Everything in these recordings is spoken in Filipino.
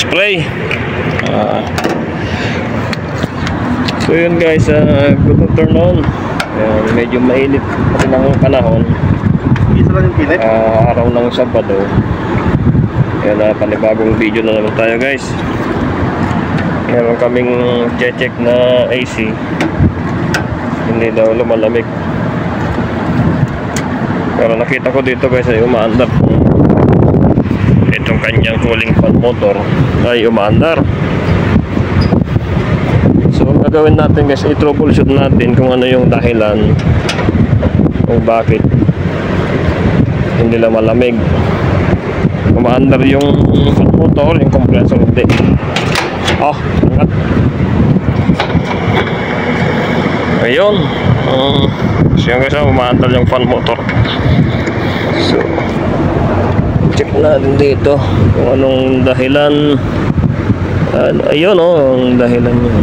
spray. So yun guys, good afternoon. Medyo mainit kasi ng panahon. Isa lang yung pilit. Araw ng Sabado. Kaya panibagong video na naman tayo guys. Meron kaming check na AC. Hindi daw lumalamig. Pero nakita ko dito guys ay umaandar. Itong kanyang cooling fan motor ay umaandar. So ang gagawin natin guys, i-troubleshoot natin kung ano yung dahilan kung bakit hindi lang malamig. Umaandar yung fan motor, yung compressor hindi. Angat. Ayun. So yung guys, umaandar yung fan motor. So check natin dito kung anong dahilan. Ayun ang dahilan niya.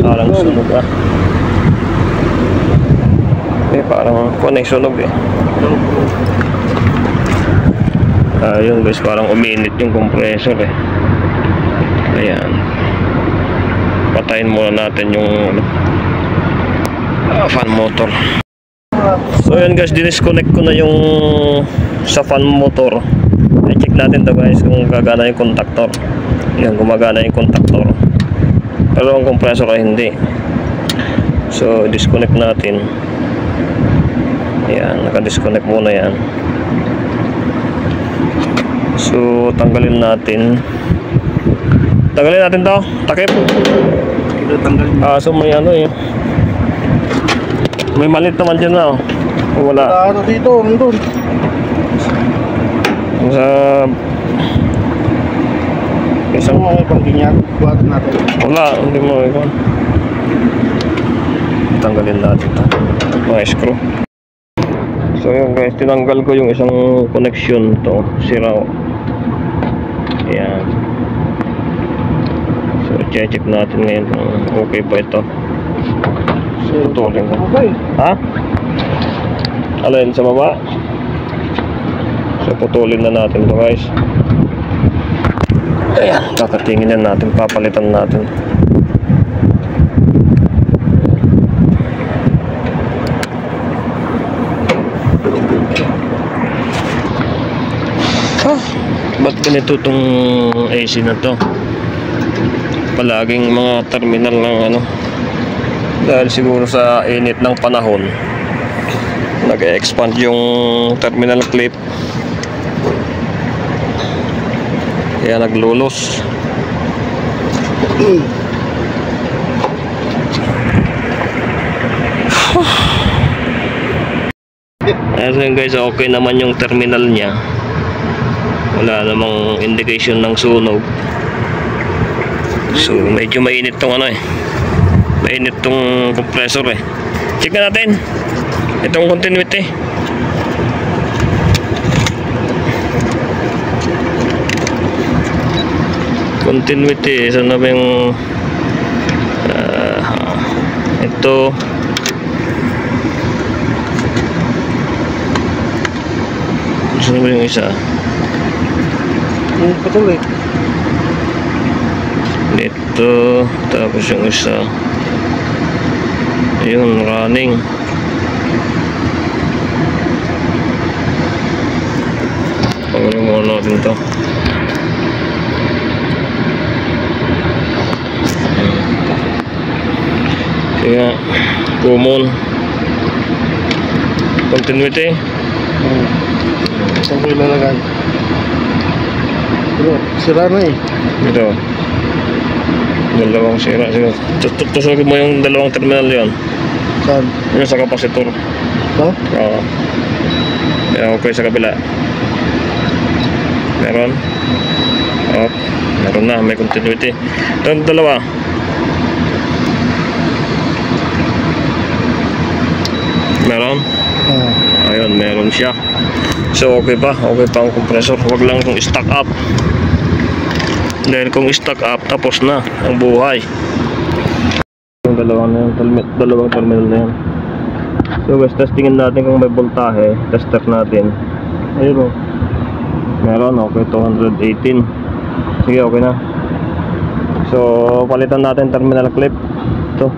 Parang sunog parang kung ay sunog ayun guys, parang uminit yung compressor ayan, patayin muna natin yung fan motor. So yun guys, disconnect ko na yung sa fan motor. I-check natin to guys kung gagana yung contactor. Yan, gumagana yung contactor pero ang compressor ay hindi. So disconnect natin. Ayan, naka-disconnect muna yan. So tanggalin natin to, takip. So may may malit naman dyan na wala. Dito, nandun. Sa isang mga pangginyan, buhat natin. Wala, hindi mo ikaw. Tanggalin natin ito, mga screw. So yun guys, tinanggal ko yung isang connection to, sira. Ayan. So check natin ngayon kung okay pa ito. So putulin ko. Okay. Alin sa baba? So putulin na natin ito guys. Ayan, kakatingin na natin, papalitan natin. Ba't ganito itong AC na to? Palaging mga terminal ng dahil siguro sa init ng panahon nag-expand yung terminal clip, kaya naglulos. Ayan guys, okay naman yung terminal niya. Wala namang indication ng sunog. So medyo mainit tong mainit tong compressor Check na natin itong continuity. Continuity, saan na ba yung ito? Saan ba yung isa? Yung patuloy. Ito, tapos yung isa yun, running. Pagawin muna natin ito. Kaya common continuity. Saan ko ilalagay? Pero sira na ito, dalawang sira. Tusugin mo yung dalawang terminal yon. Saan? Yun sa kapasitor. Oo. Okay sa kabila. Meron. Meron na, may continuity. Ito dalawa. Meron? Ayun, meron siya. So okay pa ang compressor. Huwag lang kung stack up. Dahil kung stack up, tapos na ang buhay. Yung dalawang terminal na yan. So guys, testingin natin kung may voltahe. Tester natin. Ayun o. Meron, okay, 218. Sige, okay na. So, palitan natin terminal clip. Ito.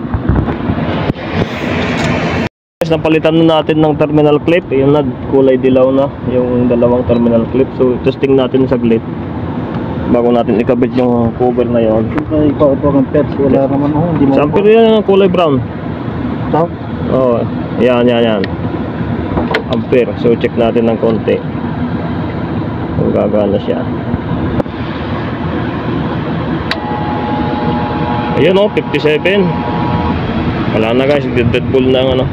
Guys, napalitan na natin ng terminal clip. Yung na, kulay dilaw na yung dalawang terminal clip. So, testing natin saglit bago natin ikabit yung cover na yon. Ikaw ito ng pets. Wala naman ako. Hindi mo Sample yan, kulay brown. ito. Oh, yan. Ampere. So, check natin ng konti kung gagana siya. Ayan o, 57. Wala na guys, Dead Bull na ang ano.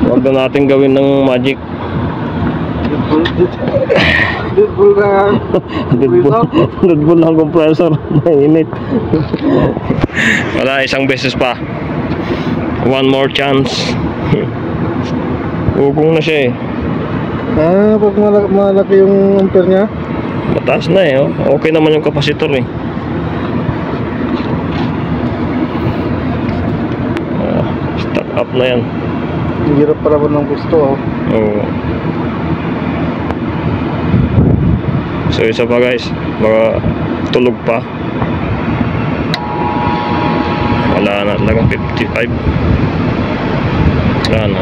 Huwag na natin gawin ng magic. Dead Bull na. Dead Bull ng compressor. Mainit. Wala, isang beses pa. One more chance. Ugong na siya eh. Pag malaki yung ampere niya. Mataas na eh. Oh. Okay naman yung kapasitor eh. Start up na yan. Hirap para ba ng gusto. Oo. So isa pa guys, baka tulog pa. Wala na talagang 55. Wala na.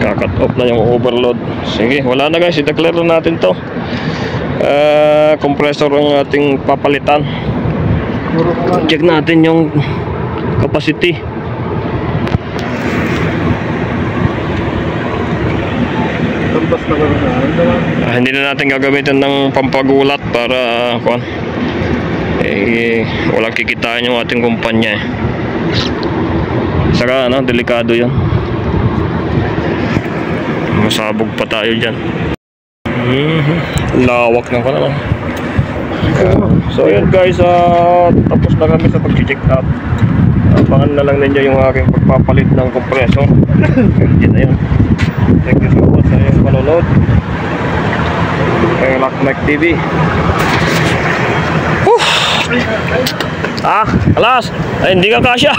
Kakat off na yung overload. Sige, wala na guys, i-declare na natin to. Compressor ang ating papalitan. Check natin yung capacity. Hindi na natin gagamitin ng pampagulat para walang kikitain yung ating kumpanya. Saka delikado yun. Masabog pa tayo dyan. Lawak na naman. So yun guys, tapos na kami sa pag-check up. Abangan na lang ninyo yung aking pagpapalit ng compressor. Yun na yun. Thank you so much sa iyong panonood kay Rock Mike TV. Alas! Ay, hindi ka kasya.